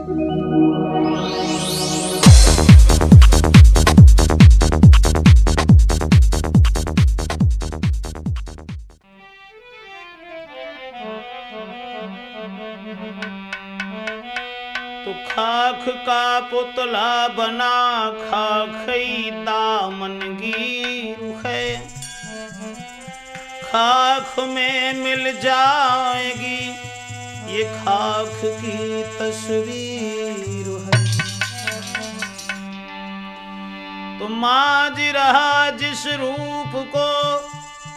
तो खाख का पुतला बना खाखई दामन गिर है, खाख में मिल जाएगी ये खाख की तस्वीर है। तो माज रहा जिस रूप को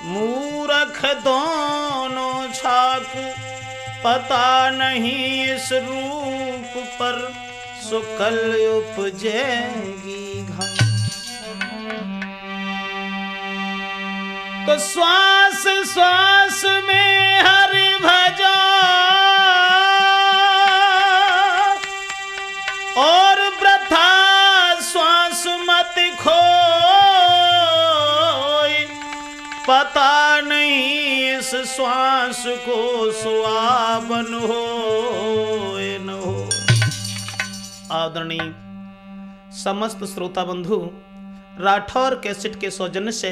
मूरख दोनों छाक, पता नहीं इस रूप पर सुकल उपजेगी घास। तो श्वास श्वास में हरि भजो और वृथा श्वास मत खोई, पता नहीं इस श्वास को सुहावन हो न हो। आदरणीय समस्त श्रोता बंधु, राठौर कैसेट के सौजन्य से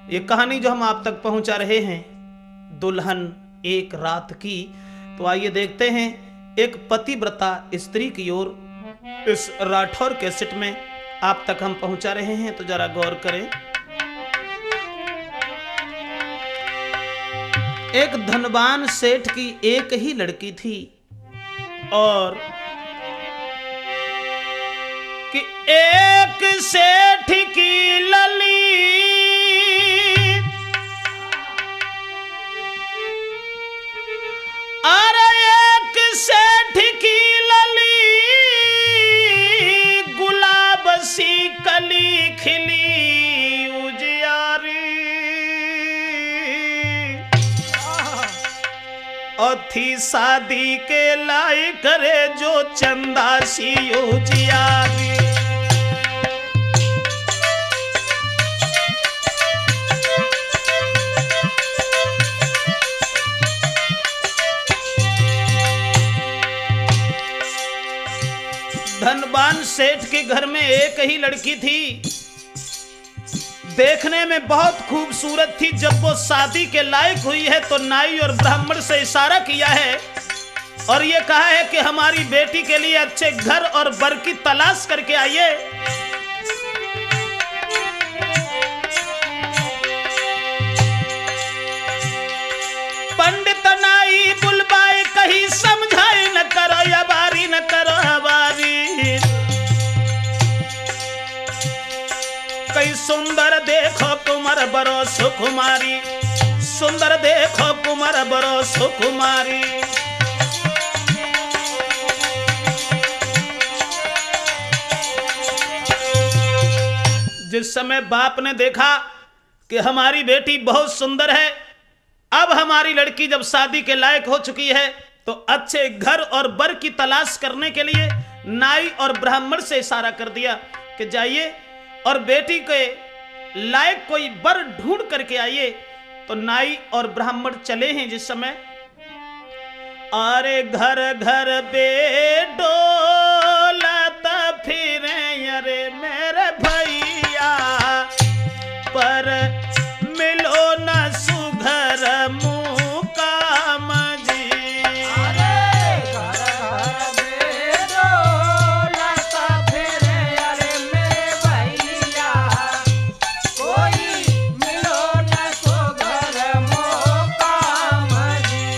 ये कहानी जो हम आप तक पहुंचा रहे हैं, दुल्हन एक रात की। तो आइए देखते हैं एक पतिव्रता स्त्री की ओर इस राठौर कैसेट में आप तक हम पहुंचा रहे हैं। तो जरा गौर करें। एक धनवान सेठ की एक ही लड़की थी और कि एक सेठ की लली अरे एक सेठ की लली गुलाब सी कली खिली उजियारी, और थी शादी के लाई करे जो चंदा सी उजियारी। धनवान सेठ के घर में एक ही लड़की थी, देखने में बहुत खूबसूरत थी। जब वो शादी के लायक हुई है तो नाई और ब्राह्मण से इशारा किया है और ये कहा है कि हमारी बेटी के लिए अच्छे घर और वर की तलाश करके आइए। पंडित नाई बुलवाए कहीं समझाए न करो हवारी, न करो हवारी। कई सुंदर देखो कुमार बरो सुकुमारी, सुंदर देखो कुमार बरो सुकुमारी। जिस समय बाप ने देखा कि हमारी बेटी बहुत सुंदर है, अब हमारी लड़की जब शादी के लायक हो चुकी है तो अच्छे घर और वर की तलाश करने के लिए नाई और ब्राह्मण से इशारा कर दिया कि जाइए और बेटी के लायक कोई वर ढूंढ करके आइए। तो नाई और ब्राह्मण चले हैं। जिस समय अरे घर घर बेडोलत फिरे अरे मेरे भैया, पर मिलो न सुघर मुकाम जी। अरे घर घर बेडोलत फिरे अरे मेरे भैया, कोई मिलो न सुघर मुकाम जी।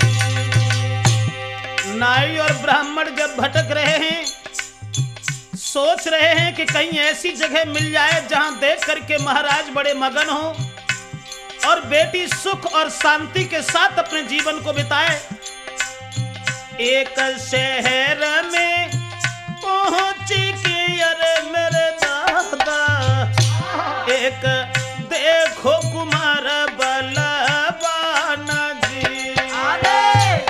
नाई और ब्राह्मण जब भटक रहे हैं, सोच रहे हैं कि कहीं ऐसी जगह मिल जाए जहां देख करके महाराज बड़े मगन हो और बेटी सुख और शांति के साथ अपने जीवन को बिताए। एक शहर में पहुंच के अरे मेरे दादा, एक देखो कुमार बलवान जी। अरे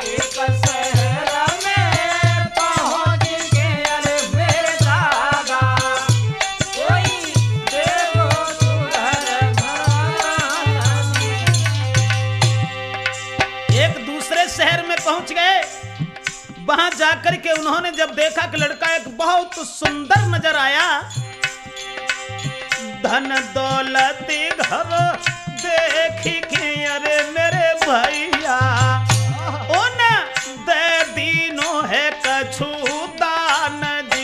एक शहर में पहुंच के अरे मेरे दादा, कोई देखो सुघर घराना जी। एक दूसरे शहर में पहुंच गए। वहां जाकर के उन्होंने जब देखा कि लड़का एक बहुत सुंदर नजर आया, धन दौलत घर देखी के अरे मेरे भैया उन दे दीनो है कछु दान जी।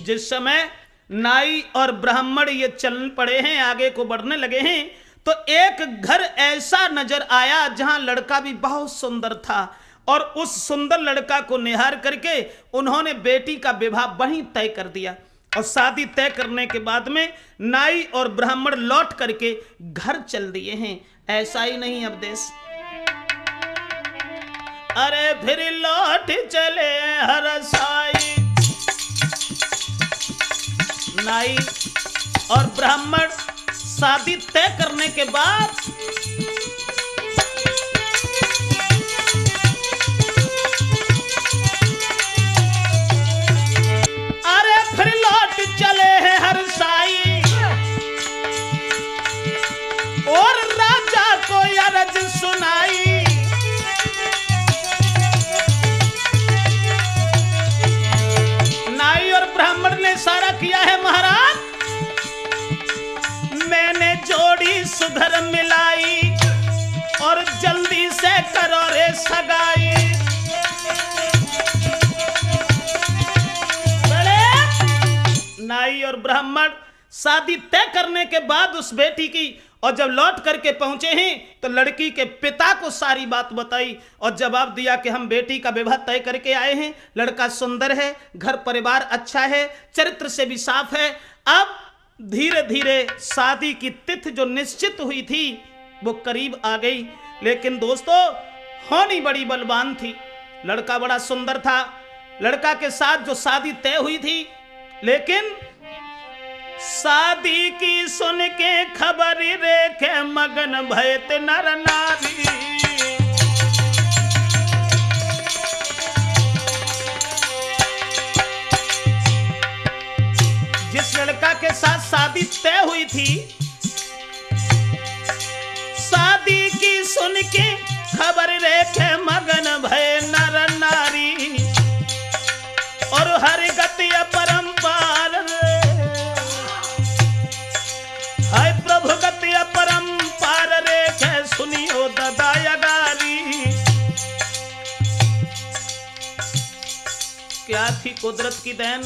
जिस समय नाई और ब्राह्मण ये चल पड़े हैं, आगे को बढ़ने लगे हैं, तो एक घर ऐसा नजर आया जहां लड़का भी बहुत सुंदर था, और उस सुंदर लड़का को निहार करके उन्होंने बेटी का विवाह वहीं तय कर दिया। और शादी तय करने के बाद में नाई और ब्राह्मण लौट करके घर चल दिए हैं। ऐसा ही नहीं अब देश, अरे फिर लौट चले हरसाई। नाई और ब्राह्मण शादी तय करने के बाद अरे फिर लौट चले हैं हरसाई, और राजा को अरज सुनाई। नाई और ब्राह्मण ने सारा किया है, महाराज मैंने जोड़ी सुधर मिलाई और जल्दी से करो रे सगाई। नाई और ब्राह्मण शादी तय करने के बाद उस बेटी की, और जब लौट करके पहुंचे हैं तो लड़की के पिता को सारी बात बताई और जवाब दिया कि हम बेटी का विवाह तय करके आए हैं, लड़का सुंदर है, घर परिवार अच्छा है, चरित्र से भी साफ है। अब धीरे धीरे शादी की तिथि जो निश्चित हुई थी वो करीब आ गई, लेकिन दोस्तों होनी बड़ी बलवान थी। लड़का बड़ा सुंदर था, लड़का के साथ जो शादी तय हुई थी, लेकिन शादी की सुन के खबर रेखे मगन भयत नर नारी। जिस लड़का के साथ शादी तय हुई थी, शादी की सुन के खबर रेखे मगन भय नर नारी, और हर गति परंपार हाय प्रभु गति परंपार रेखे सुनियो ददायगारी। क्या थी कुदरत की देन,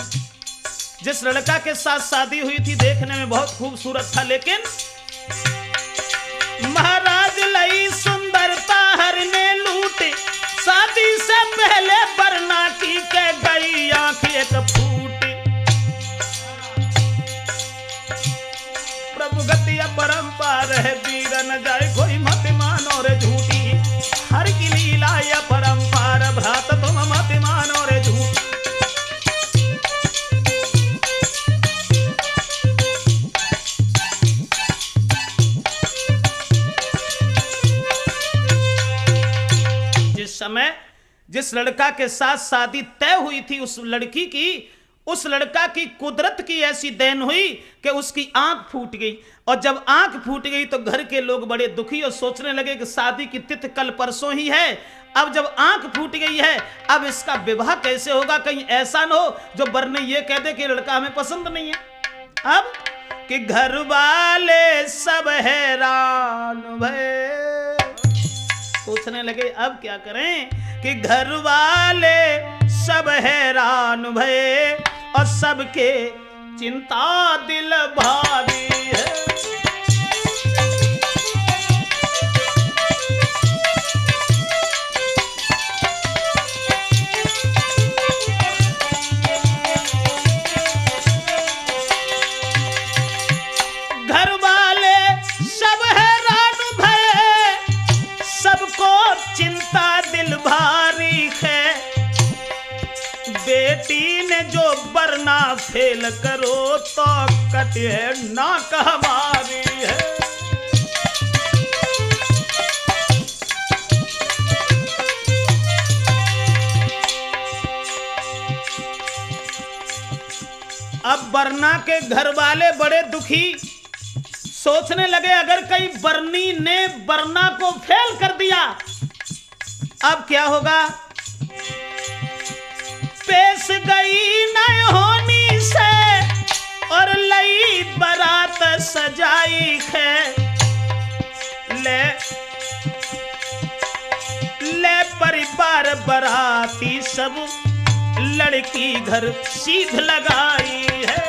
जिस लड़का के साथ शादी हुई थी देखने में बहुत खूबसूरत था, लेकिन महाराज लई सुंदरता हर ने लूटे, शादी से पहले बरना की के गई आंख एक फूटे। प्रभु गति परंपार है वीर न जाए कोई मत मानो रे झूठी, हर की लीला या परंपार भ्रात तुम मत मानो रे झूठी। जिस समय जिस लड़का के साथ शादी तय हुई थी उस लड़का की कुदरत की ऐसी देन हुई कि उसकी आंख फूट गई, और जब आंख फूट गई तो घर के लोग बड़े दुखी और सोचने लगे कि शादी की तिथि कल परसों ही है, अब जब आंख फूट गई है अब इसका विवाह कैसे होगा, कहीं ऐसा न हो जो वरने ये कह दे कि लड़का हमें पसंद नहीं है। अब कि घर वाले सब हैरान भय, सोचने लगे अब क्या करें, कि घर वाले सब हैरान भये और सबके चिंता दिल भारी है। घर वाले सब हैरान भये, सबको चिंता दिल भारी है। बेटी ने जो बरना फेल करो तो कट है ना कहमारी है। अब बरना के घर वाले बड़े दुखी, सोचने लगे अगर कहीं बरनी ने बरना को फेल कर दिया अब क्या होगा। पेश गई नयहोनी से और लई बारात सजाई है, ले परिवार बराती सब लड़की घर सीध लगाई है।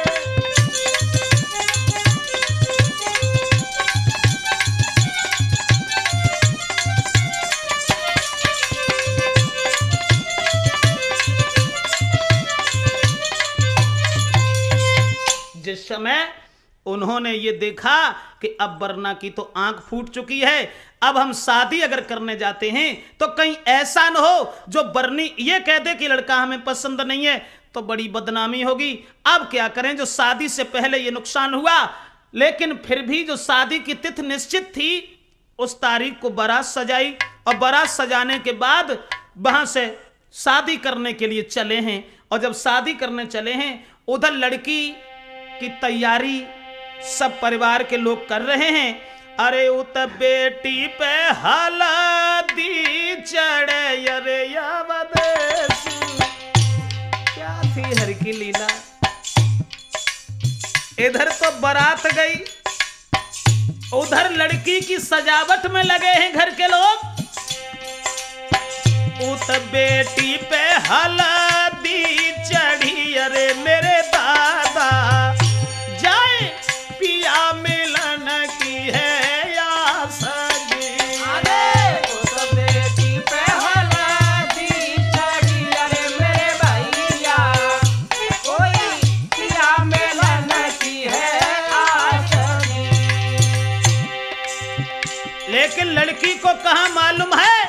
जिस समय उन्होंने ये देखा कि अब बरना की तो आंख फूट चुकी है, अब हम शादी अगर करने जाते हैं तो कहीं ऐसा न हो जो बरनी ये कह दे कि लड़का हमें पसंद नहीं है, तो बड़ी बदनामी होगी। अब क्या करें, जो शादी से पहले ये नुकसान हुआ, लेकिन फिर भी जो शादी की तिथि निश्चित थी उस तारीख को बारात सजाई और बारात सजाने के बाद वहां से शादी करने के लिए चले हैं। और जब शादी करने चले हैं उधर लड़की की तैयारी सब परिवार के लोग कर रहे हैं। अरे उत बेटी पे हल्दी चढ़े अरे यावदेसी, क्या थी हर की लीला। इधर तो बारात गई, उधर लड़की की सजावट में लगे हैं घर के लोग। उत बेटी पे हल्दी चढ़ी अरे मेरे दादा, जाए पिया मिलन की है या सगी। उस बेटी पे हल्दी चढ़ी अरे मेरे भैया, कोई पिया मिलन की है आसगी। लेकिन लड़की को कहां मालूम है,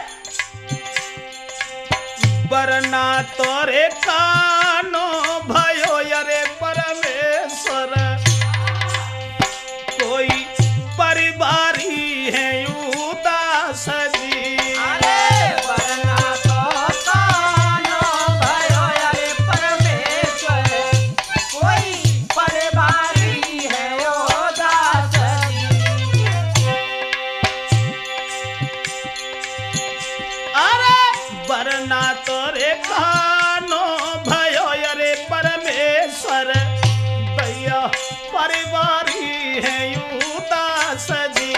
बरना तोरे कानो भयो अरे परमेश्वर, कोई परिवारी है उदास जी। बरना तो कानो भयो अरे परमेश्वर, कोई परिवारी है उदास जी। अरे बरना तोरे कानो भयो अरे परमेश्वर, भैया परिवारी है उदास जी।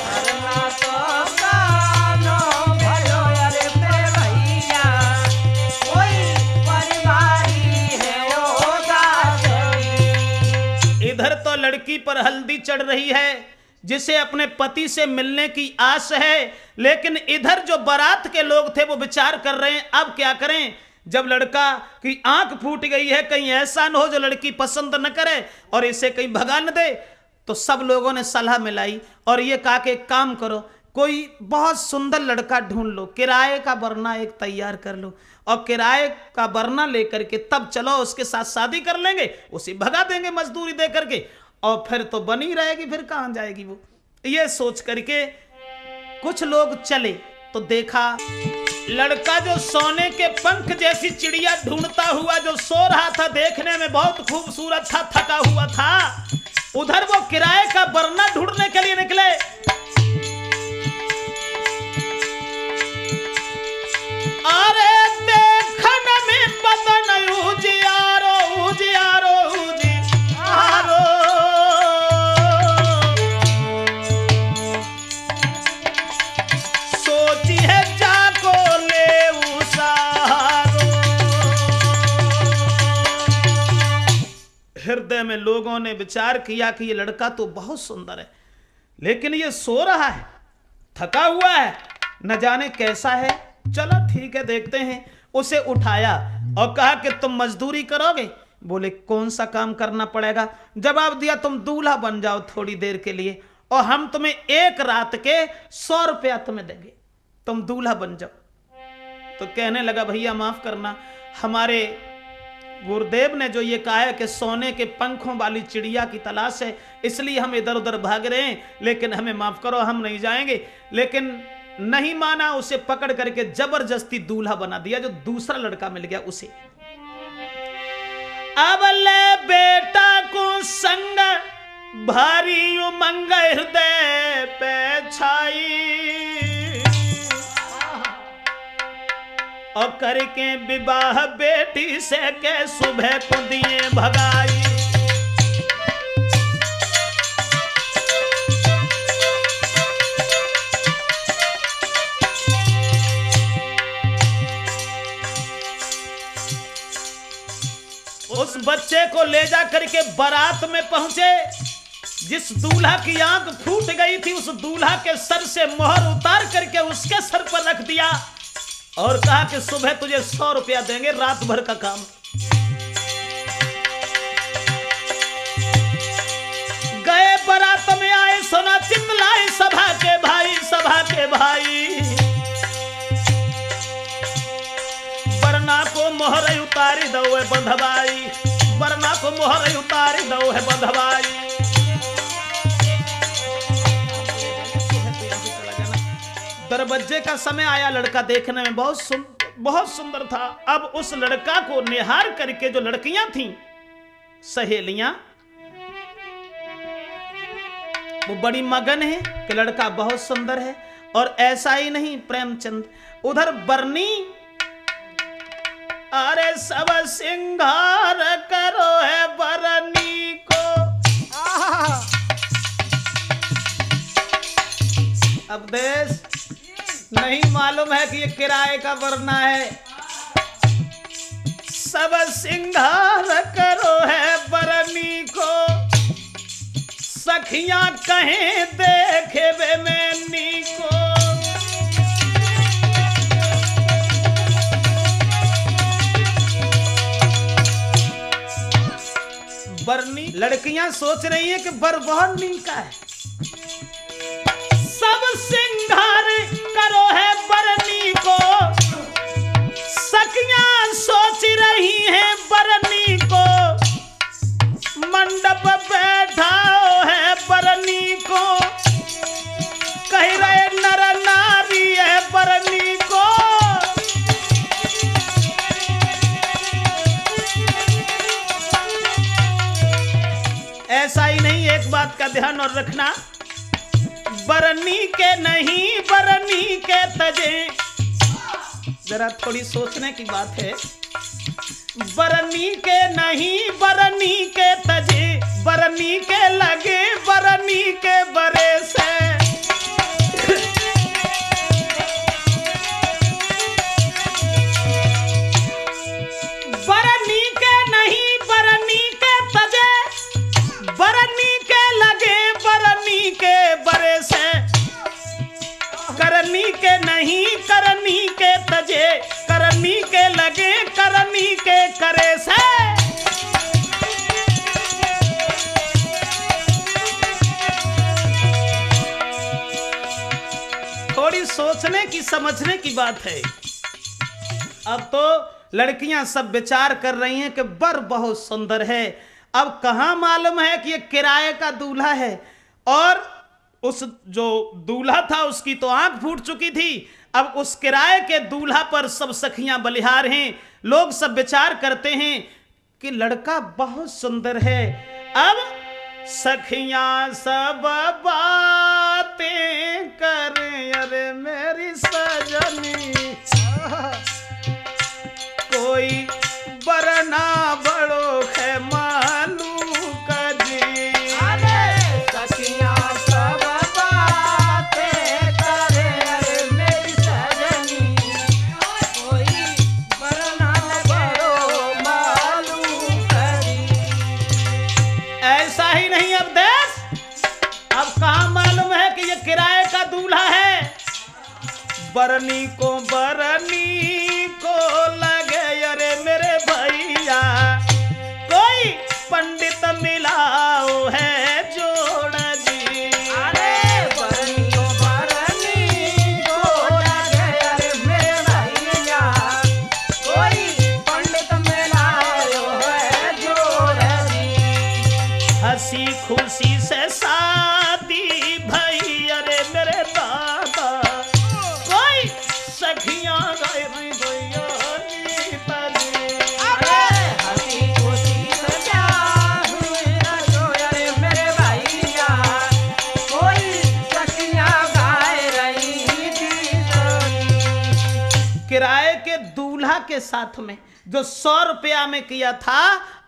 बरना तो कानो भयो अरे मेरे भैया, कोई परिवारी है उदास जी। इधर तो लड़की पर हल्दी चढ़ रही है जिसे अपने पति से मिलने की आस है, लेकिन इधर जो बारात के लोग थे वो विचार कर रहे हैं अब क्या करें। जब लड़का की आंख फूट गई है, कहीं ऐसा न हो जो लड़की पसंद न करे और इसे कहीं भगा न दे, तो सब लोगों ने सलाह मिलाई और ये कहा कि एक काम करो, कोई बहुत सुंदर लड़का ढूंढ लो, किराए का बरना एक तैयार कर लो और किराए का बरना लेकर के तब चलो उसके साथ शादी कर लेंगे, उसे भगा देंगे मजदूरी दे करके और फिर तो बनी रहेगी, फिर कहां जाएगी वो। ये सोच करके कुछ लोग चले तो देखा लड़का जो सोने के पंख जैसी चिड़िया ढूंढता हुआ जो सो रहा था, देखने में बहुत खूबसूरत था, थका हुआ था। उधर वो किराए का बरना ढूंढने के लिए निकले। अरे देखन में बदन उजियारो उजियारो उजियारो, सोची है जाको ले उसारो। हृदय में लोगों ने विचार किया कि ये लड़का तो बहुत सुंदर है, लेकिन ये सो रहा है, थका हुआ है, न जाने कैसा है। चलो ठीक है देखते हैं। उसे उठाया और कहा कि तुम मजदूरी करोगे? बोले कौन सा काम करना पड़ेगा? जवाब दिया तुम दूल्हा बन जाओ थोड़ी देर के लिए और हम तुम्हें एक रात के 100 रुपया तुम्हें देंगे, तुम दूल्हा बन जाओ। तो कहने लगा भैया माफ करना, हमारे गुरुदेव ने जो ये कहा है कि सोने के पंखों वाली चिड़िया की तलाश है, इसलिए हम इधर उधर भाग रहे हैं, लेकिन हमें माफ करो, हम नहीं जाएंगे। लेकिन नहीं माना, उसे पकड़ करके जबरदस्ती दूल्हा बना दिया, जो दूसरा लड़का मिल गया उसे। अब ले बेटा को संग भारी उमंग हृदय पे छाई, और करके विवाह बेटी से के सुबह को दिए भगाई। उस बच्चे को ले जा करके बारात में पहुंचे। जिस दूल्हा की आंख फूट गई थी उस दूल्हा के सर से मोहर उतार करके उसके सर पर रख दिया और कहा कि सुबह तुझे 100 रुपया देंगे, रात भर का काम। गए बारात में आए, सोना चिल्लाए सभा के भाई, सभा के भाई। बरना को मोहर उतारी दो है बंधवाई, बरना को मोहर उतारी दो है बंधवाई। दरवाजे का समय आया, लड़का देखने में बहुत सुंदर था। अब उस लड़का को निहार करके जो लड़कियां थीं सहेलियां, वो बड़ी मगन है कि लड़का बहुत सुंदर है। और ऐसा ही नहीं प्रेमचंद, उधर बरनी, अरे सब सिंगार करो है बरनी को। अब देश नहीं मालूम है कि ये किराए का वरना है। सब सिंगार करो है बरनी को, सखियां कहें देखे वे मैनी को। बरनी, लड़कियां सोच रही हैं कि बर बहुत नीका है। सब सिंगार करो है बरनी को, सखियां सोच रही हैं बरनी को। मंडप बैठाओ है बरनी को, कह रहे नर नारी है बरनी को। ऐसा ही नहीं, एक बात का ध्यान और रखना, बरनी के नहीं बरनी के तजे, जरा थोड़ी सोचने की बात है। बरनी के नहीं बरनी के तजे, बरनी के लगे बरनी के बरे से। बरनी के नहीं बरनी के तजे, बरनी के लगे बरनी के बरे से। करनी के नहीं करनी के तजे, करनी के लगे करनी के करे से। थोड़ी सोचने की समझने की बात है। अब तो लड़कियां सब विचार कर रही हैं कि बर बहुत सुंदर है। अब कहां मालूम है कि ये किराए का दूल्हा है, और उस जो दूल्हा था उसकी तो आंख फूट चुकी थी। अब उस किराए के दूल्हा पर सब सखियां बलिहार हैं। लोग सब विचार करते हैं कि लड़का बहुत सुंदर है। अब सखियां सब बातें करें, अरे मेरी सजनी कोई बरना बड़ो है मालू का जी। ऐसा ही नहीं, अब देख, अब कहां मालूम है कि ये किराए का दूल्हा है। बरनी को लगे, अरे मेरे भैया कोई पंडित मिलाओ है जोड़ जी। अरे बरनी को लगे, अरे मेरे भैया कोई पंडित मिलाओ है जोड़ जी। हंसी खुशी से शादी भई, अरे मेरे दादा कोई सखियां गए भैया। अरे हंसी खुशी के साथ में जो 100 रुपया में किया था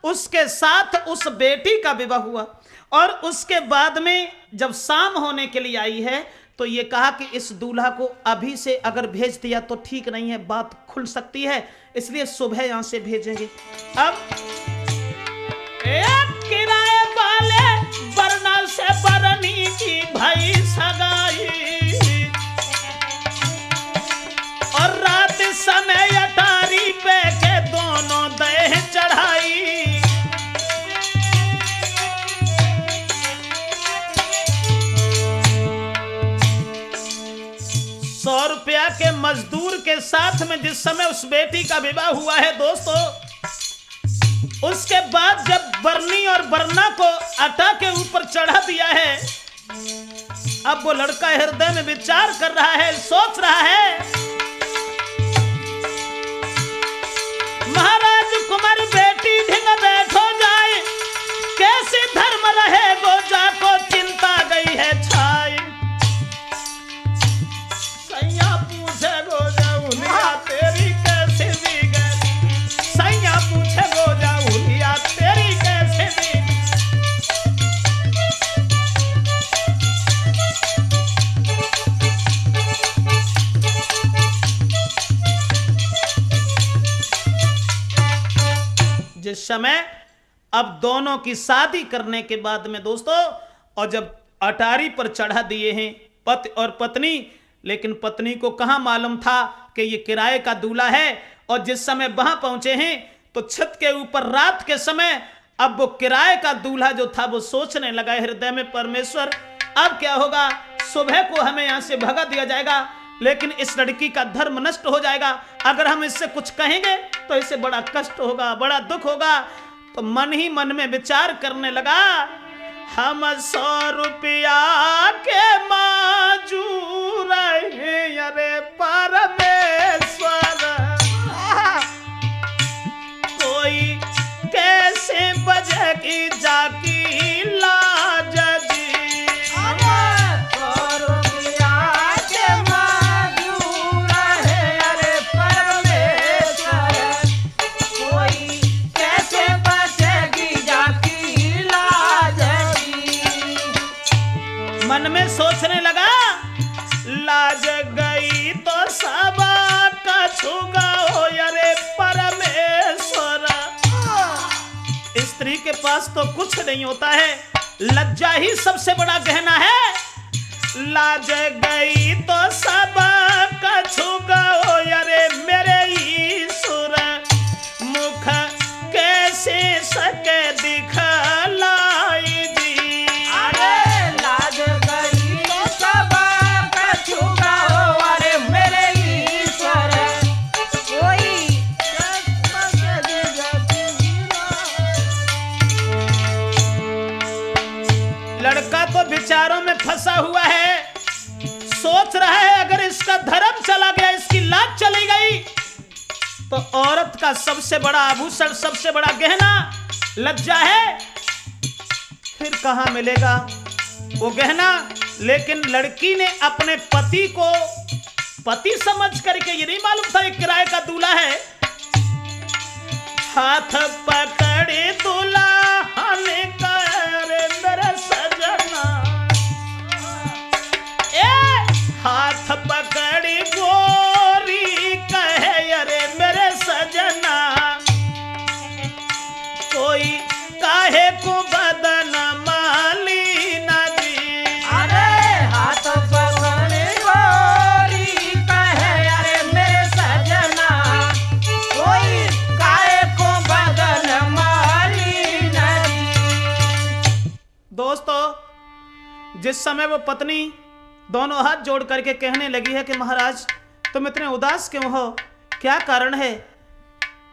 उसके साथ उस बेटी का विवाह हुआ। और उसके बाद में जब शाम होने के लिए आई है तो ये कहा कि इस दूल्हा को अभी से अगर भेज दिया तो ठीक नहीं है, बात खुल सकती है, इसलिए सुबह यहां से भेजेंगे। अब एक किराए वाले बरना से बरनी की भाई सगाई और रात समय अटारी पे के दोनों दे चढ़ाई। 100 रुपया के मजदूर के साथ में जिस समय उस बेटी का विवाह हुआ है दोस्तों, उसके बाद जब बरनी और बरना को आटा के ऊपर चढ़ा दिया है, अब वो लड़का हृदय में विचार कर रहा है, सोच रहा है महाराज कुमार बेटी ढिंग बैठो जाए, कैसे धर्म रहे गोजा को चिंता गई है छाई। सैया पूछे गोजा उलिया तेरी कैसे बिगड़ी, सैया पूछे गोजा उलिया तेरी कैसे बिगड़ी। जिस समय अब दोनों की शादी करने के बाद में दोस्तों, और जब अटारी पर चढ़ा दिए हैं पति और पत्नी, लेकिन पत्नी को कहां मालूम था कि ये किराए का दूल्हा है। और जिस समय वहां पहुंचे हैं तो छत के ऊपर रात के समय अब वो किराए का दूल्हा जो था वो सोचने लगा हृदय में, परमेश्वर अब क्या होगा, सुबह को हमें यहां से भगा दिया जाएगा, लेकिन इस लड़की का धर्म नष्ट हो जाएगा, अगर हम इससे कुछ कहेंगे तो इसे बड़ा कष्ट होगा, बड़ा दुख होगा। तो मन ही मन में विचार करने लगा, हम 100 रुपया के माजूर हैं, अरे परमेश्वर कोई कैसे बजेगी जाकी लाज जी। मन में सोचने लगा, लाज गई तो सब कछुगा हो, अरे परमेश्वर स्त्री के पास तो कुछ नहीं होता है, लज्जा ही सबसे बड़ा गहना है। लाज गई तो सब कछुगा हो, अरे मेरे ईश्वर मुख कैसे सके दिखलाई जी। लड़का तो विचारों में फंसा हुआ है, सोच रहा है अगर इसका धर्म चला गया, इसकी लाज चली गई तो औरत का सबसे बड़ा आभूषण, सबसे बड़ा गहना लज्जा है, फिर कहां मिलेगा वो गहना। लेकिन लड़की ने अपने पति को पति समझ करके, ये नहीं मालूम था एक किराए का दूल्हा है, हाथ पकड़े दूल्हा ने करे मेरे सजना, हाथ पकड़ी गोरी कहे अरे मेरे सजना, कोई काहे को बदन माली न दी। अरे हाथ पकड़ी गोरी कहे अरे मेरे सजना, कोई काहे को बदन माली न दी। दोस्तों, जिस समय वो पत्नी दोनों हाथ जोड़ करके कहने लगी है कि महाराज तुम इतने उदास क्यों हो, क्या कारण है,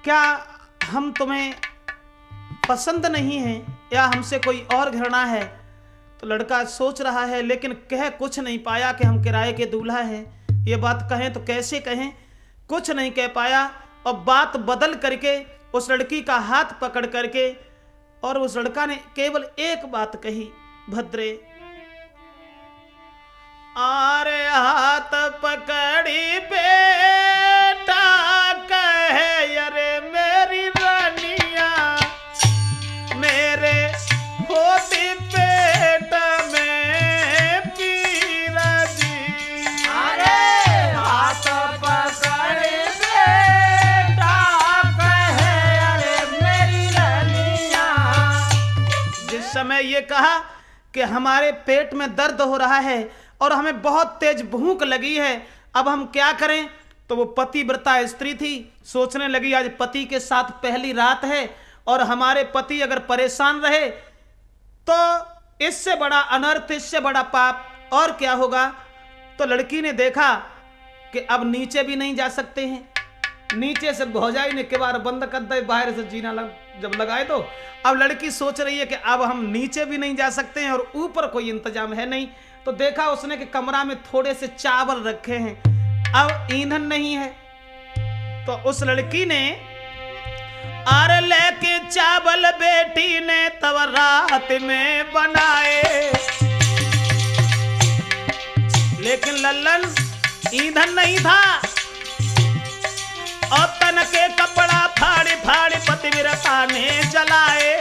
क्या हम तुम्हें पसंद नहीं है या हमसे कोई और घृणा है। तो लड़का सोच रहा है लेकिन कह कुछ नहीं पाया कि हम किराए के दूल्हा हैं। ये बात कहें तो कैसे कहें, कुछ नहीं कह पाया और बात बदल करके उस लड़की का हाथ पकड़ करके और उस लड़का ने केवल एक बात कही, भद्रे आरे हाथ पकड़ी बेटा कहे समय ये कहा कि हमारे पेट में दर्द हो रहा है और हमें बहुत तेज भूख लगी है, अब हम क्या करें। तो वो पतिव्रता स्त्री थी, सोचने लगी आज पति के साथ पहली रात है और हमारे पति अगर परेशान रहे तो इससे बड़ा अनर्थ, इससे बड़ा पाप और क्या होगा। तो लड़की ने देखा कि अब नीचे भी नहीं जा सकते हैं, नीचे से भौजाई ने किवाड़ बंद कर दे, बाहर से जीना जब लगाए तो अब लड़की सोच रही है कि अब हम नीचे भी नहीं जा सकते हैं और ऊपर कोई इंतजाम है नहीं। तो देखा उसने कि कमरा में थोड़े से चावल रखे हैं, अब ईंधन नहीं है। तो उस लड़की ने आर लेके चावल बेटी ने तब रात में बनाए, लेकिन लल्लन ईंधन नहीं था और तन के कपड़ा फाड़ी फाड़ी पतिव्रता ने जलाए।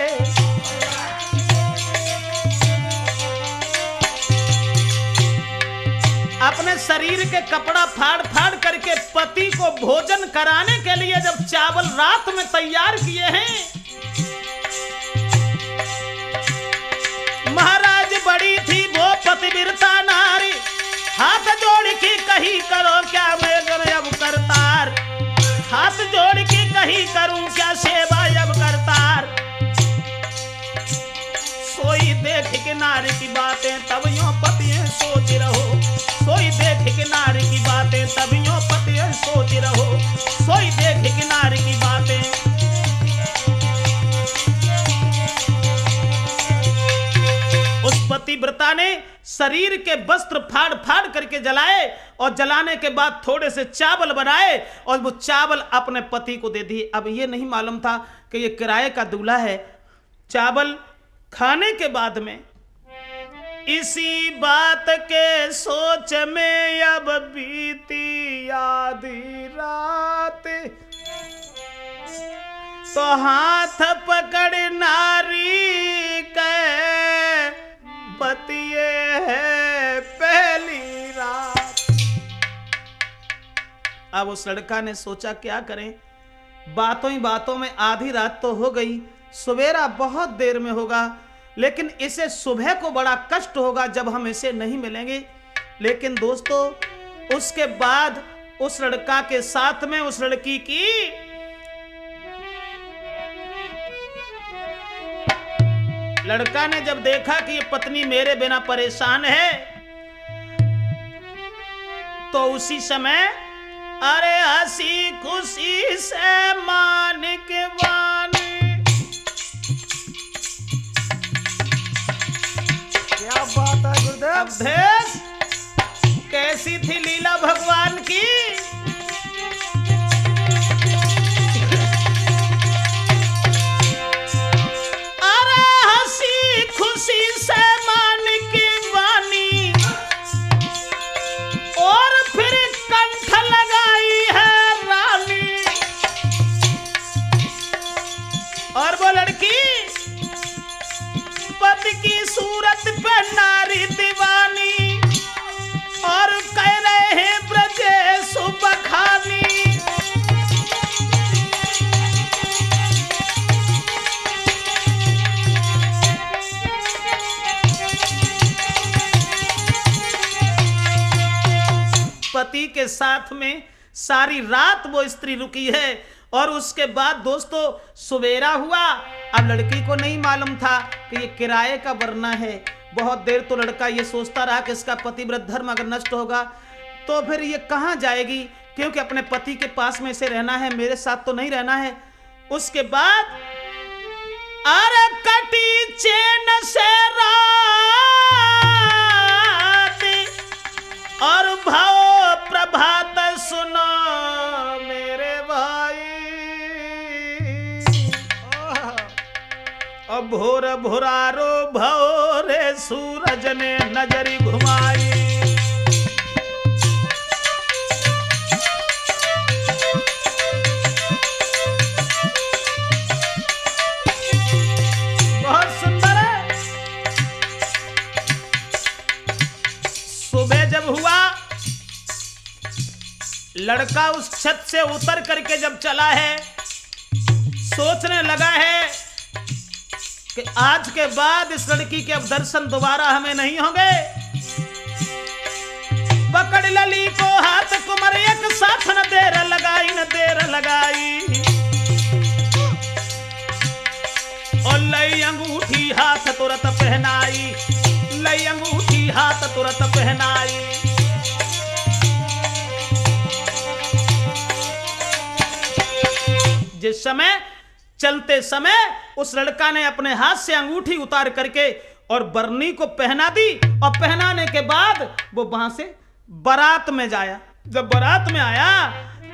अपने शरीर के कपड़ा फाड़ फाड़ करके पति को भोजन कराने के लिए जब चावल रात में तैयार किए हैं, महाराज बड़ी थी वो पतिव्रता नारी, हाथ जोड़ के कही करो क्या मैं अब करतार, हाथ जोड़ के कही करूं क्या सेवा अब करतार। सोई देख के नारी की बातें तब यो पतिए सोच रहो, सोई देख के नारी की बातें तब यो पतिए सोच रहो, सोई देख के नारी की बातें। उस पतिव्रता ने शरीर के वस्त्र फाड़ फाड़ करके जलाए और जलाने के बाद थोड़े से चावल बनाए और वो चावल अपने पति को दे दिए। अब ये नहीं मालूम था कि ये किराए का दूल्हा है। चावल खाने के बाद में इसी बात के सोच में अब बीती आधी रात, तो हाथ पकड़ नारी के पतिए है पहली रात। अब उस लड़का ने सोचा क्या करें, बातों ही बातों में आधी रात तो हो गई, सवेरा बहुत देर में होगा, लेकिन इसे सुबह को बड़ा कष्ट होगा जब हम इसे नहीं मिलेंगे। लेकिन दोस्तों उसके बाद उस लड़का के साथ में उस लड़की की लड़का ने जब देखा कि ये पत्नी मेरे बिना परेशान है, तो उसी समय अरे हंसी खुशी से मानिक वानी, क्या बात है गुरुदेव। अब देख कैसी थी लीला भगवान की। खुशी से मानिक वानी और फिर कंठ लगाई है रानी, और वो लड़की पति की सूरत पे नारी दीवानी और कह रहे हैं ब्रजेश बखानी। पति के साथ में सारी रात वो स्त्री रुकी है और उसके बाद दोस्तों सवेरा हुआ। अब लड़की को नहीं मालूम था कि ये किराए का वरना है। बहुत देर तो लड़का ये सोचता रहा कि इसका पतिव्रत धर्म अगर नष्ट होगा तो फिर ये कहाँ जाएगी, क्योंकि अपने पति के पास में इसे रहना है, मेरे साथ तो नहीं रहना है। उसके बाद अरे कटी चैन से रात और भाव प्रभात सुनो मेरे भाई, अब भोर भोरारो भोरे सूरज ने नजरी घुमाई। बहुत सुंदर है। सुबह जब हुआ, लड़का उस छत से उतर करके जब चला है, सोचने लगा है कि आज के बाद इस लड़की के अब दर्शन दोबारा हमें नहीं होंगे। पकड़ लली को हाथ कुमर एक साथ न देर लगाई, न देर लगाई, और लई अंगूठी हाथ तुरंत पहनाई, लई अंगूठी हाथ तुरंत पहनाई। जिस समय चलते समय उस लड़का ने अपने हाथ से अंगूठी उतार करके और बरनी को पहना दी, और पहनाने के बाद वो वहां से बारात में जाया। जब बारात में आया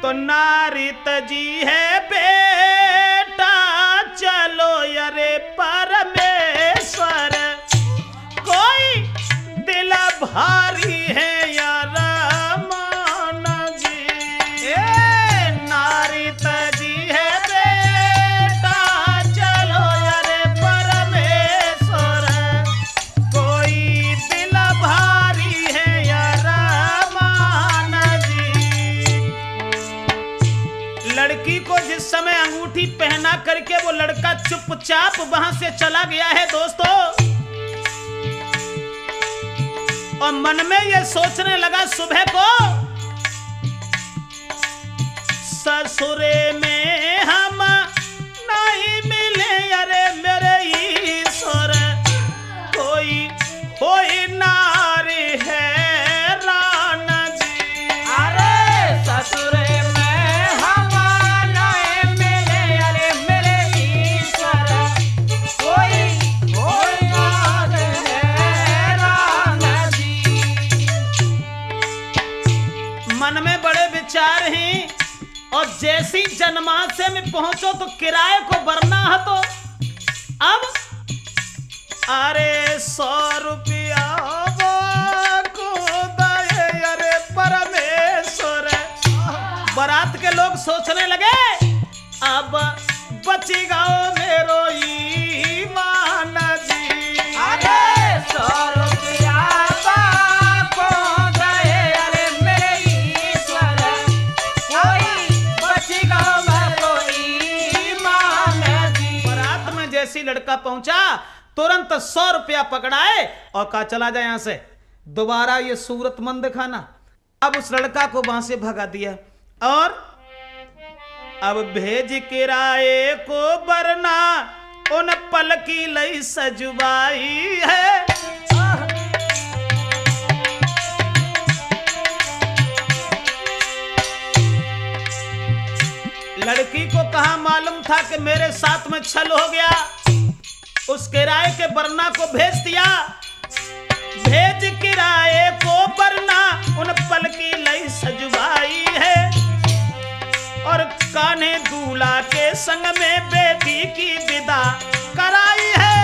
तो नारित जी है बेटा चलो अरे परमेश्वर, कोई दिल भारी है यार मान जी। नारित जी है बेटा चलो अरे परमेश्वर, कोई दिल भारी है यार मान जी। लड़की को जिस समय अंगूठी पहना करके वो लड़का चुपचाप वहां से चला गया है दोस्तों, और मन में ये सोचने लगा सुबह को ससुरे में हम नहीं मिले अरे मेरे ईश्वर, कोई कोई नारी है रान जी। अरे ससुरे में हम नहीं मिले अरे मेरे ईश्वर, कोई कोई नारी है रान जी। मन में बड़े विचार हैं, और जैसी जनमासे में पहुंचो तो किराए को भरना है। तो अब अरे 100 रुपया को दे अरे परमेश्वर, बारात के लोग सोचने लगे अब बचेगा मेरो ईमान जी। अरे 100 रुपया लड़का पहुंचा तुरंत 100 रुपया पकड़ाए और कहा चला जाए यहां से, दोबारा ये सूरतमंद दिखाना। अब उस लड़का को वहां से भगा दिया, और अब भेज किराए को बरना उन पल की लई सजवाई है। लड़की को कहा मालूम था कि मेरे साथ में छल हो गया, उस किराए के बरना को भेज दिया। भेज किराए को बरना उन पल की लई सजवाई है, और कान्हे दूल्हा के संग में बेटी की विदा कराई है।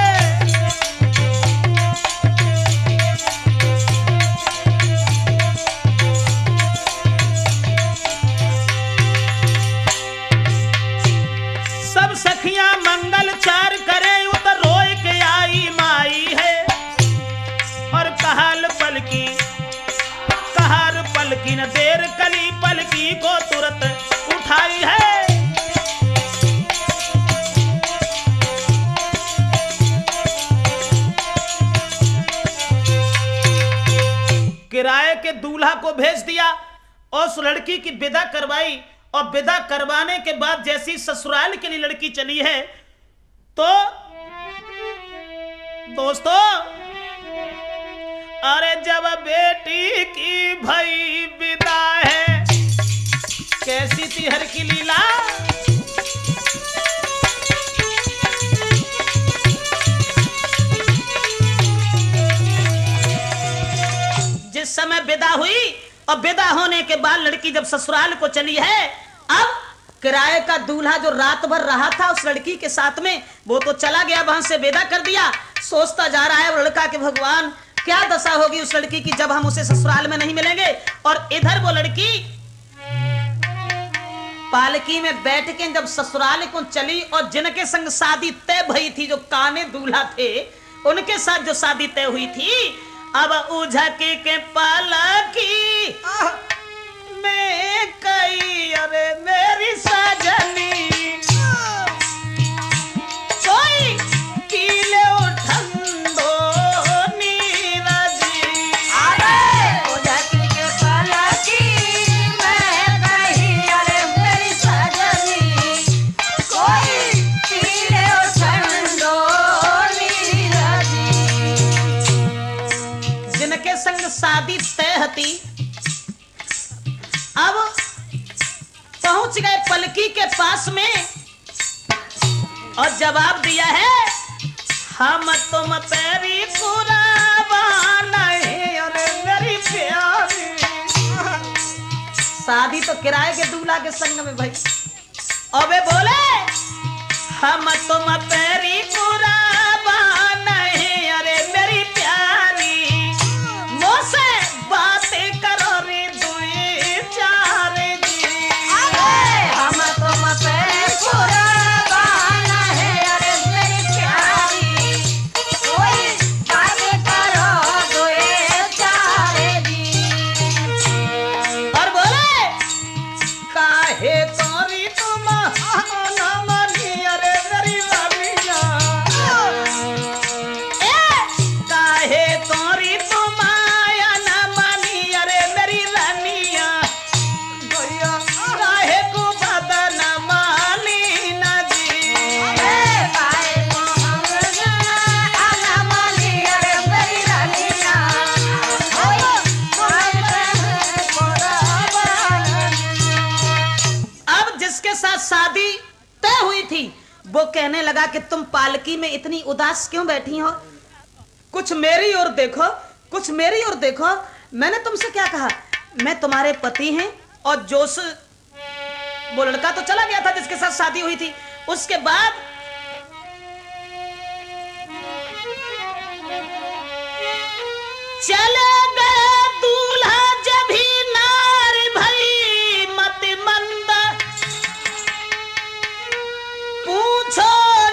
सब सखियां मंगल चार करे उतर रोए के आई माई है, और कहल पलकी न देर कली पलकी को तुरंत उठाई है। किराए के दूल्हा को भेज दिया और उस लड़की की विदा करवाई, और विदा करवाने के बाद जैसी ससुराल के लिए लड़की चली है तो दोस्तों अरे जब बेटी की भई विदा है, कैसी थी हर की लीला। जिस समय विदा हुई और विदा होने के बाद लड़की जब ससुराल को चली है, अब किराए का दूल्हा जो रात भर रहा था उस लड़की के साथ में वो तो चला गया, वहां से विदा कर दिया। सोचता जा रहा है वो लड़का कि भगवान क्या दशा होगी उस लड़की की जब हम उसे ससुराल में नहीं मिलेंगे। और इधर वो लड़की पालकी में बैठ के जब ससुराल को चली और जिनके संग शादी तय भई थी, जो काने दूल्हा थे उनके साथ जो शादी तय हुई थी, अब उझकी के पालकी में कई अरे मेरी सजनी कोई कील शादी तय थी। अब पहुंच गए पलकी के पास में और जवाब दिया है, हम तुम तेरी कुर्बान है और मेरी प्यारी। शादी तो किराए के दूल्हा के संग में भाई। अबे बोले, हम तुम तेरी कुर्बान है अरे मेरी प्यारी, मुझसे बातें करो रे दुई चार जी। हम तुम पे कुर्बान है अरे मेरी प्यारी, कोई बातें करो दुए चार जी। और बोले, काहे तोरी तुम ना मानी अरे मेरी रानिया, काहे तोरी तुम आया ना मानी अरे मेरी रानिया, काहे को बदन मानी ना जी। काहे को हम मानी अरे मेरी रानिया, कोई अब जिसके साथ शादी तय हुई थी वो कहने लगा कि तुम पालकी में इतनी उदास क्यों बैठी हो, कुछ मेरी ओर देखो, कुछ मेरी ओर देखो। मैंने तुमसे क्या कहा, मैं तुम्हारे पति हैं। और जोश वो लड़का तो चला गया था जिसके साथ शादी हुई थी। उसके बाद चले गए दूल्हा जब ही नारी भई मति मंद, पूछो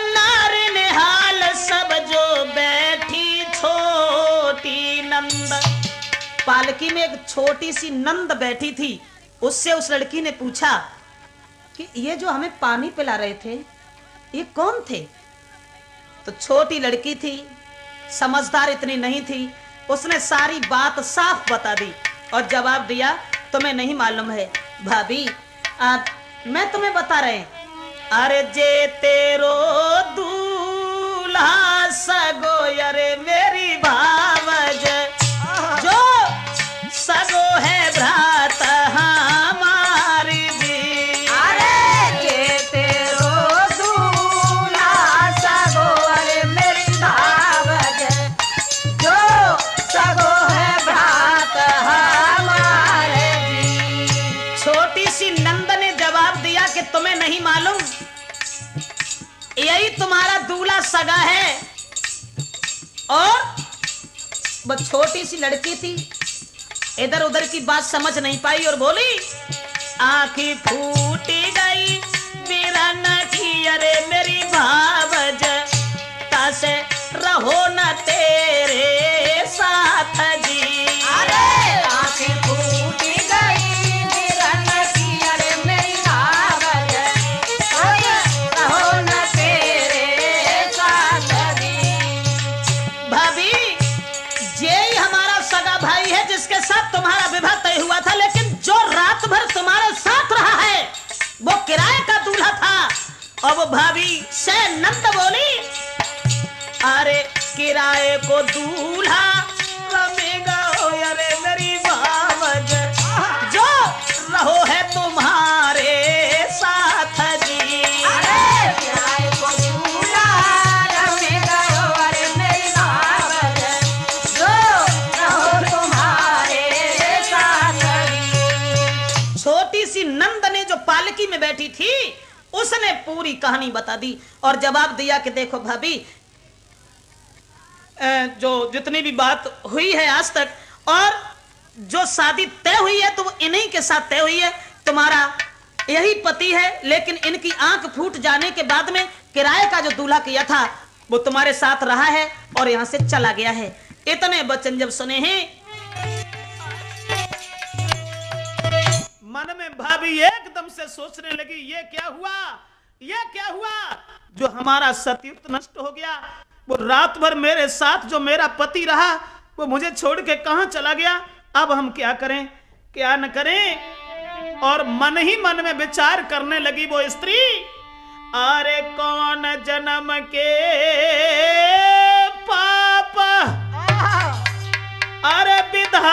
नारी निहाल सब जो बैठी छोटी नंद। पालकी में एक छोटी सी नंद बैठी थी। उससे उस लड़की ने पूछा कि ये जो हमें पानी पिला रहे थे ये कौन थे। तो छोटी लड़की थी, समझदार इतनी नहीं थी, उसने सारी बात साफ बता दी और जवाब दिया, तुम्हें नहीं मालूम है भाभी, मैं तुम्हें बता रहे हैं। अरे जे तेरो दूल्हा सगो अरे मेरी भावज, जो सगो है भ्रात हमारी भी। अरे ये तेरो दूल्हा सगो अरे मेरी भावज, जो सगो है भ्रात हमारे जी। छोटी सी नंद ने जवाब दिया कि तुम्हें नहीं मालूम, यही तुम्हारा दूल्हा सगा है। और वो छोटी सी लड़की थी, इधर उधर की बात समझ नहीं पाई और बोली, आंखें फूटी गई वीरन की अरे मेरी भावज, तासे रहो न तेरे साथ जी। अरे आंखें फूटी गई वीरन की अरे मेरी भावज, रहो न तेरे साथ जी। भाभी, ये ही हमारा सगा भाई है जिसके साथ तुम्हारा विवाह तय हुआ था, लेकिन जो रात भर तुम्हारे साथ रहा है वो किराए का दूल्हा था। अब भाभी से नंद बोली, अरे किराए को दूल्हा रमेगा अरे मेरी भावज, जो रहो है तुम्हारे साथ जी। अरे किराए को दूल्हा रमेगा अरे मेरी भावज, जो रहो तुम्हारे साथ जी। छोटी सी नंद ने जो पालकी में बैठी थी उसने पूरी कहानी बता दी और जवाब दिया कि देखो भाभी, जो जितनी भी बात हुई है आज तक और जो शादी तय हुई है तो वो इन्हीं के साथ तय हुई है। तुम्हारा यही पति है, लेकिन इनकी आंख फूट जाने के बाद में किराए का जो दूल्हा किया था वो तुम्हारे साथ रहा है और यहां से चला गया है। इतने वचन जब सुने हैं मन में भाभी एकदम से सोचने लगी, ये क्या हुआ, ये क्या हुआ, जो हमारा सतयुक्त नष्ट हो गया, वो रात भर मेरे साथ जो मेरा पति रहा वो मुझे छोड़ के कहां चला गया। अब हम क्या करें, क्या न करें। और मन ही मन में विचार करने लगी वो स्त्री, अरे कौन जन्म के पाप, अरे विधाता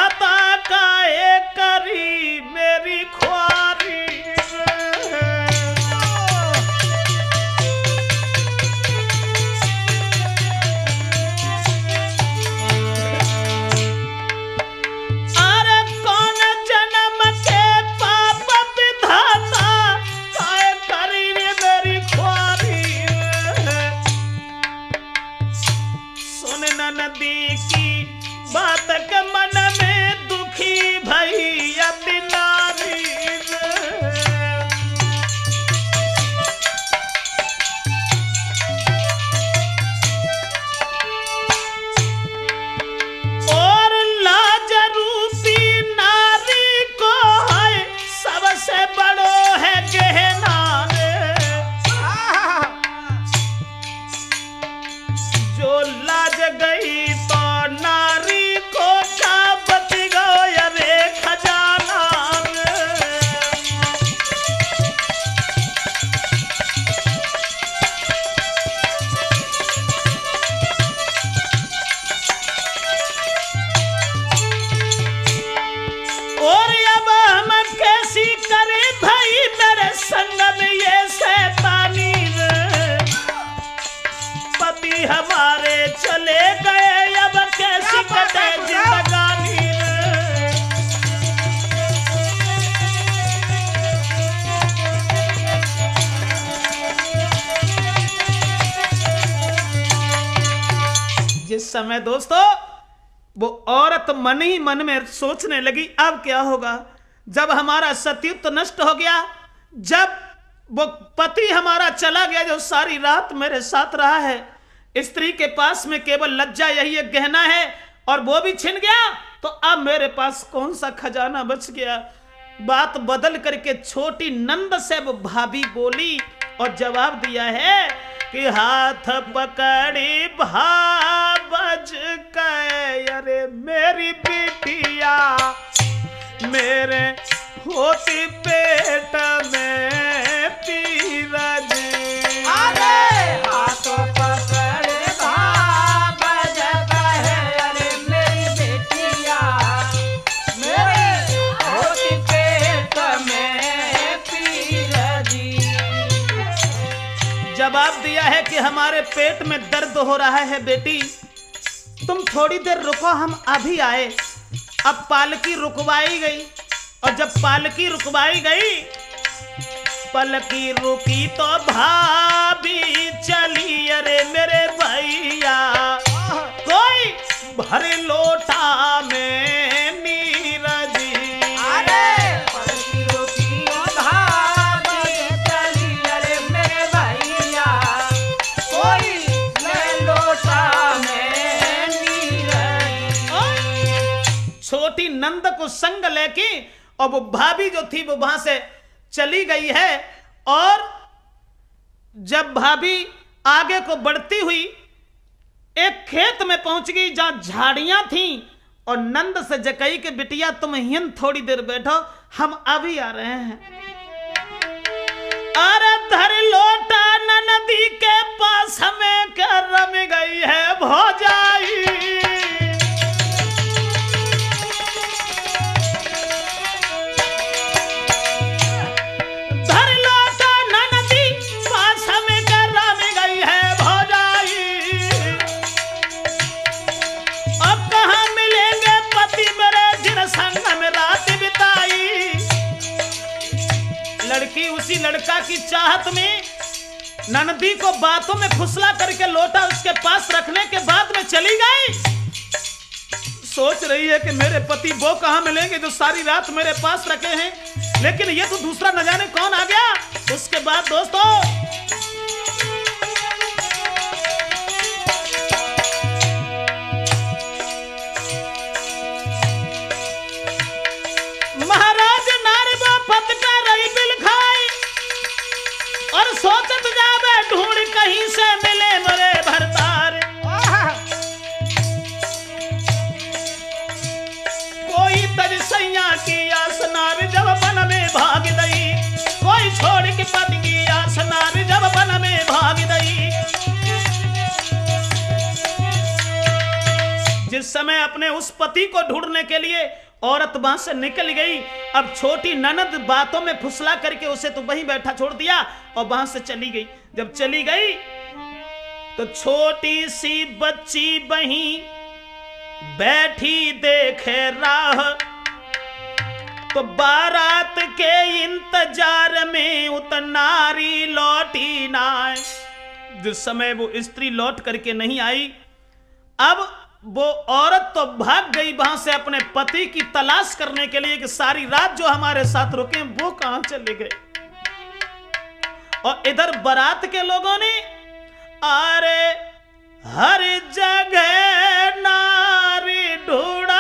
नदी की बात के मन में दुखी भैया नारी और लाज रूपी नारी को है सबसे बड़ो है गहना जो लाज गई तो नारी को क्या बच गया रे खजाना और अब हम कैसी करे भाई मेरे संग में ये शैतानी पति हमारे चले गए अब कैसी कटे जिंदगानी जिस समय दोस्तों वो औरत मन ही मन में सोचने लगी अब क्या होगा जब हमारा सतीत्व नष्ट हो गया, जब वो पति हमारा चला गया जो सारी रात मेरे साथ रहा है, स्त्री के पास में केवल लज्जा यही एक गहना है और वो भी छिन गया, तो अब मेरे पास कौन सा खजाना बच गया। बात बदल करके छोटी नंद से वो भाभी बोली और जवाब दिया है कि हाथ पकड़ी भाबज के अरे मेरी बिटिया मेरे होती पेट में पीरज अरे हाथों पकड़े भाबज कहे अरे मेरी बेटिया मेरे होती पेट में पीरजी। जवाब दिया है कि हमारे पेट में दर्द हो रहा है बेटी, तुम थोड़ी देर रुको, हम अभी आए। अब पालकी रुकवाई गई और जब पालकी रुकवाई गई, पलकी रुकी तो भाभी चली अरे मेरे भैया कोई भरे लोटा में नीरजी। अरे पलकी रुकी भाभी चली अरे मेरे भैया कोई ले लोटा में नीरजी। छोटी नंद को संग लेके और वो भाभी जो थी वो वहां से चली गई है। और जब भाभी आगे को बढ़ती हुई एक खेत में पहुंच गई जहां झाड़ियां थीं और नंद से जकई के बिटिया तुम हिन थोड़ी देर बैठो, हम अभी आ रहे हैं। अरे धर लोटा नदी के पास हमें कर रम गई है भौजाई। लड़की उसी लड़का की चाहत में ननदी को बातों में फुसला करके लोटा उसके पास रखने के बाद में चली गई। सोच रही है कि मेरे पति वो कहां मिलेंगे जो सारी रात मेरे पास रखे हैं, लेकिन ये तो दूसरा न जाने कौन आ गया। उसके बाद दोस्तों महाराज नारदा पतका रही बिल खाई और सोचत जावे ढूंढ कहीं से मिले मरे भरतार। कोई तज सैया की आसनार जब बन में भाग दई, कोई छोड़ के पद की आसनार जब बन में भाग दई। जिस समय अपने उस पति को ढूंढने के लिए औरत वहां से निकल गई, अब छोटी ननद बातों में फुसला करके उसे तो वहीं बैठा छोड़ दिया और वहां से चली गई। जब चली गई तो छोटी सी बच्ची वहीं बैठी देखे राह, तो बारात के इंतजार में उतनारी लौटी ना। जिस समय वो स्त्री लौट करके नहीं आई, अब वो औरत तो भाग गई वहां से अपने पति की तलाश करने के लिए कि सारी रात जो हमारे साथ रुके वो कहां चले गए। और इधर बारात के लोगों ने अरे हर जगह नारी ढूंढा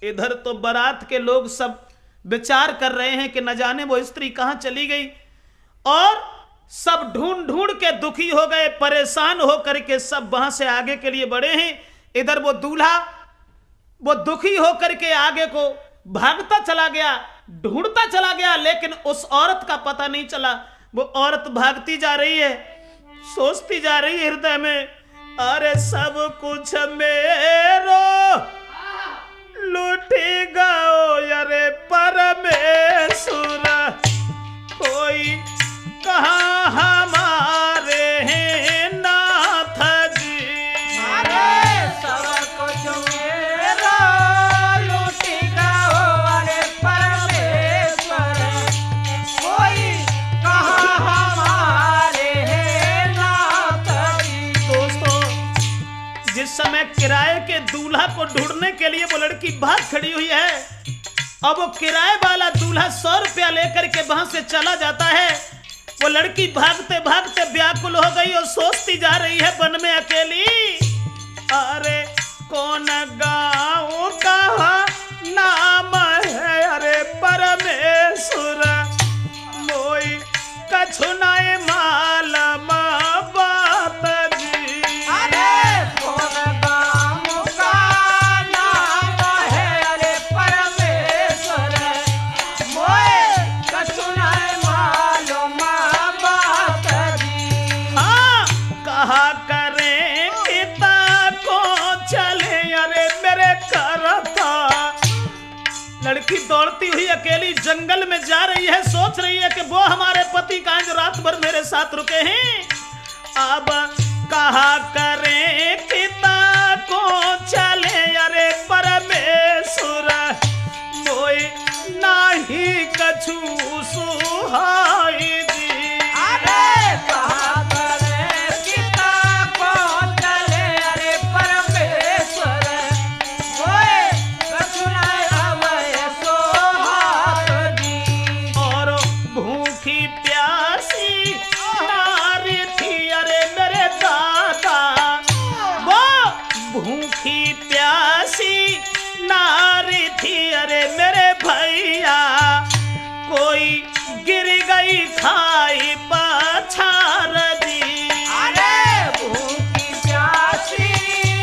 इधर तो बारात के लोग सब विचार कर रहे हैं कि न जाने वो स्त्री कहां चली गई, और सब ढूंढ ढूंढ के दुखी हो गए, परेशान हो करके सब वहां से आगे के लिए बढ़े हैं। इधर वो दूल्हा वो दुखी हो करके आगे को भागता चला गया, ढूंढता चला गया, लेकिन उस औरत का पता नहीं चला। वो औरत भागती जा रही है, सोचती जा रही है हृदय में, अरे सब कुछ मेरो लूटी गओ अरे परमेश्वर, कोई कहाँ हमारे हैं नाथ जी। अरे सब कुछ मेरो लूटी गओ अरे परमेश्वर, कोई कहाँ हमारे हैं नाथ जी। दोस्तों, जिस समय किराए के दूल्हा को ढूंढने के लिए वो लड़की भाग खड़ी हुई है, अब वो किराए वाला दूल्हा 100 रुपया लेकर के वहां से चला जाता है। वो लड़की भागते भागते व्याकुल हो गई और सोचती जा रही है वन में अकेली, अरे कौन गाँव का नाम है अरे परमेश्वर, मोई कछु नाय मालम बात जी। अरे कौन गाँव का नाम है अरे परमेश्वर, मोए कछु नाय मालूम बात जी। हाँ, कहा करें पिता को चले अरे मेरे करता। लड़की दौड़ती हुई अकेली जंगल में जा रही है, सोच रही है कि वो हमारे पति कहाँ जो रात भर मेरे साथ रुके हैं। अब कहा करें पिता को चले अरे परमेश्वर, मोई नाही कछु सुहाई जी। अरे कहा करे पिता को चले अरे परमेश्वर, मोए कछु नाय हमें सोहात जी। और भूखी प्यासी नारी थी अरे मेरे दादा, वो भूखी प्यासी नारी थी अरे मेरे भैया, कोई गिर गई खाई पछार जी। अरे भूखी प्यासी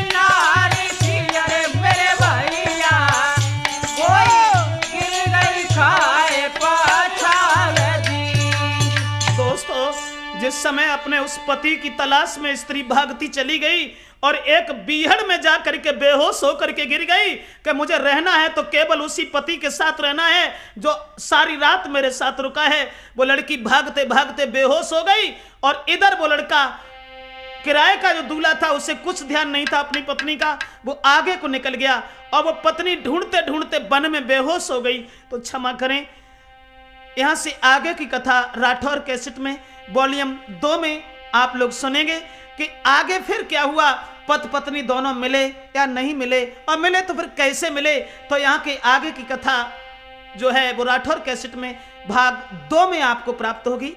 नारी थी अरे मेरे भैया, कोई गिर गई खाए पछाड़ जी। दोस्तों, जिस समय अपने उस पति की तलाश में स्त्री भागती चली गई और एक बीहड़ में जा करके बेहोश होकर के गिर गई कि मुझे रहना है तो केवल उसी पति के साथ रहना है जो सारी रात मेरे साथ रुका है। वो लड़की भागते भागते बेहोश हो गई, और इधर वो लड़का किराए का जो दूल्हा था उसे कुछ ध्यान नहीं था अपनी पत्नी का, वो आगे को निकल गया और वो पत्नी ढूंढते ढूंढते वन में बेहोश हो गई। तो क्षमा करें, यहां से आगे की कथा राठौर कैसेट में वॉल्यूम 2 में आप लोग सुनेंगे कि आगे फिर क्या हुआ, पति पत्नी दोनों मिले या नहीं मिले, और मिले तो फिर कैसे मिले। तो यहाँ के आगे की कथा जो है वो राठौर कैसेट में भाग 2 में आपको प्राप्त होगी।